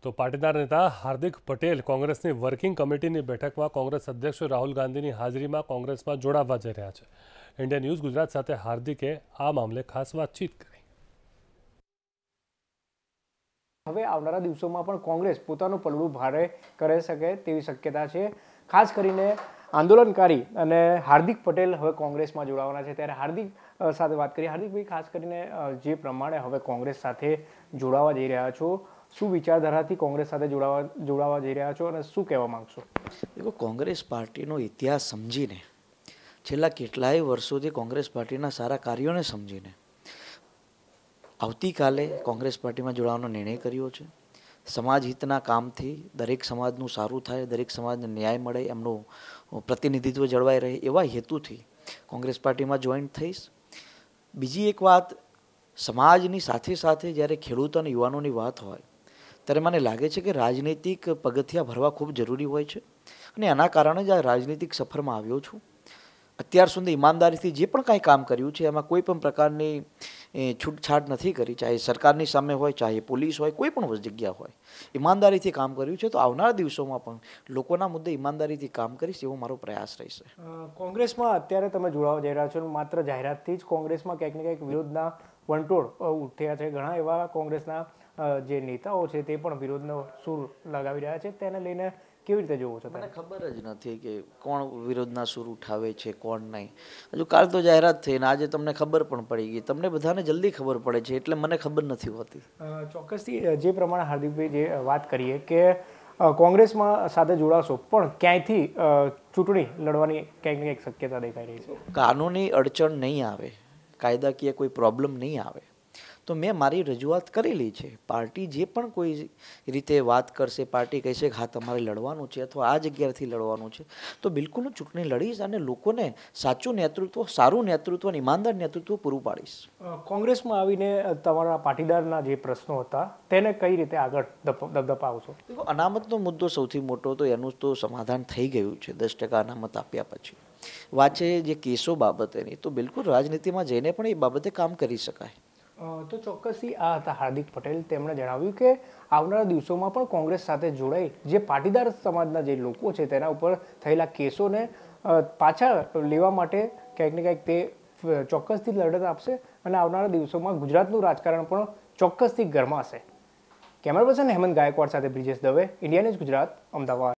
તો પાટીદાર નેતા હાર્દિક પટેલ કોંગ્રેસની વર્કિંગ કમિટીની બેઠકમાં કોંગ્રેસ અધ્યક્ષ રાહુલ ગાંધીની હાજરીમાં કોંગ્રેસમાં જોડાવા જઈ રહ્યા છે। ઇન્ડિયા ન્યૂઝ ગુજરાત સાથે હાર્દિકે આ મામલે ખાસ વાતચીત કરી। હવે આવનારા દિવસોમાં પણ કોંગ્રેસ પોતાનું પલડું ભારે કરી શકે તેવી શક્યતા છે। ખાસ કરીને આંદોલનકારી અને હાર્દિક પટેલ હવે કોંગ્રેસમાં જોડાવાના છે। ત્યારે હાર્દિક સાથે વાત કરીએ। હાર્દિકભાઈ, ખાસ કરીને જે પ્રમાણે હવે કોંગ્રેસ સાથે જોડાવા જઈ રહ્યા છો, શું વિચારધારાથી કોંગ્રેસ સાથે જોડાવા જઈ રહ્યા છો અને શું કહેવા માંગશો? देखो, કોંગ્રેસ પાર્ટીનો ઇતિહાસ સમજીને, છેલ્લા કેટલાય વર્ષોથી કોંગ્રેસ પાર્ટીના સારા કાર્યોને સમજીને આવતીકાલે કોંગ્રેસ પાર્ટીમાં જોડાવાનો નિર્ણય કર્યો છે। સમાજ હિતના કામથી દરેક સમાજનું સારું થાય, દરેક સમાજને ન્યાય મળે, એમનું પ્રતિનિધિત્વ જળવાઈ રહે, એવા હેતુથી કોંગ્રેસ પાર્ટીમાં જોઈન્ટ થઈશ। બીજી એક વાત, સમાજની સાથે સાથે જ્યારે ખેડૂતો અને યુવાનોની વાત હોય ત્યારે મને લાગે છે કે રાજનૈતિક પગથિયા ભરવા ખૂબ જરૂરી હોય છે અને એના કારણે જ આ રાજનૈતિક સફરમાં આવ્યો છું। અત્યાર સુધી ઈમાનદારીથી જે પણ કાંઈ કામ કર્યું છે એમાં કોઈ પણ પ્રકારની છૂટછાટ નથી કરી, ચાહે સરકારની સામે હોય, ચાહે પોલીસ હોય, કોઈ પણ જગ્યા હોય, ઈમાનદારીથી કામ કર્યું છે। તો આવનારા દિવસોમાં પણ લોકોના મુદ્દે ઈમાનદારીથી કામ કરીશ એવો મારો પ્રયાસ રહેશે। કોંગ્રેસમાં અત્યારે તમે જોડાવા જઈ રહ્યા છો, માત્ર જાહેરાતથી જ કોંગ્રેસમાં ક્યાંક ને ક્યાંક વિરોધના વંટોળ ઉઠ્યા છે। ઘણા એવા કોંગ્રેસના જે નેતાઓ છે તે પણ વિરોધનો સૂર લગાવી રહ્યા છે। તેને લઈને કેવી રીતે જોવો છો? મને ખબર જ નથી કે કોણ વિરોધના સૂર ઉઠાવે છે, કોણ નહીં। હજુ કાલ તો જાહેરાત થઈ ને આજે તમને ખબર પણ પડી ગઈ। તમને બધાને જલ્દી ખબર પડે છે એટલે મને ખબર નથી હોતી। ચોક્કસથી જે પ્રમાણે હાર્દિકભાઈ જે વાત કરીએ કે કોંગ્રેસમાં સાથે જોડાશો પણ ક્યાંયથી ચૂંટણી લડવાની ક્યાંક ને ક્યાંક શક્યતા દેખાઈ રહી છે? કાનૂની અડચણ નહીં આવે, કાયદાકીય કોઈ પ્રોબ્લેમ નહીં આવે તો મેં મારી રજૂઆત કરેલી છે। પાર્ટી જે પણ કોઈ રીતે વાત કરશે, પાર્ટી કહેશે કે હા તમારે લડવાનું છે અથવા આ જગ્યાએથી લડવાનું છે, તો બિલકુલ હું ચૂંટણી લડીશ અને લોકોને સાચું નેતૃત્વ, સારું નેતૃત્વ અને ઈમાનદાર નેતૃત્વ પૂરું પાડીશ। કોંગ્રેસમાં આવીને તમારા પાટીદારના જે પ્રશ્નો હતા તેને કઈ રીતે આગળ ધપધપાવશો? અનામતનો મુદ્દો સૌથી મોટો, તો એનું તો સમાધાન થઈ ગયું છે 10% અનામત આપ્યા પછી। વાત છે જે કેસો બાબતેની, તો બિલકુલ રાજનીતિમાં જઈને પણ એ બાબતે કામ કરી શકાય। તો ચોક્કસથી આ હતા હાર્દિક પટેલ। તેમણે જણાવ્યું કે આવનારા દિવસોમાં પણ કોંગ્રેસ સાથે જોડાઈ જે પાટીદાર સમાજના જે લોકો છે તેના ઉપર થયેલા કેસોને પાછા લેવા માટે ક્યાંક ને ક્યાંક તે ચોક્કસથી લડત આપશે અને આવનારા દિવસોમાં ગુજરાતનું રાજકારણ પણ ચોક્કસથી ગરમાશે। કેમેરા પર્સન હેમંત ગાયકવાડ સાથે બ્રિજેશ દવે, ઇન્ડિયા ન્યૂઝ ગુજરાત, અમદાવાદ।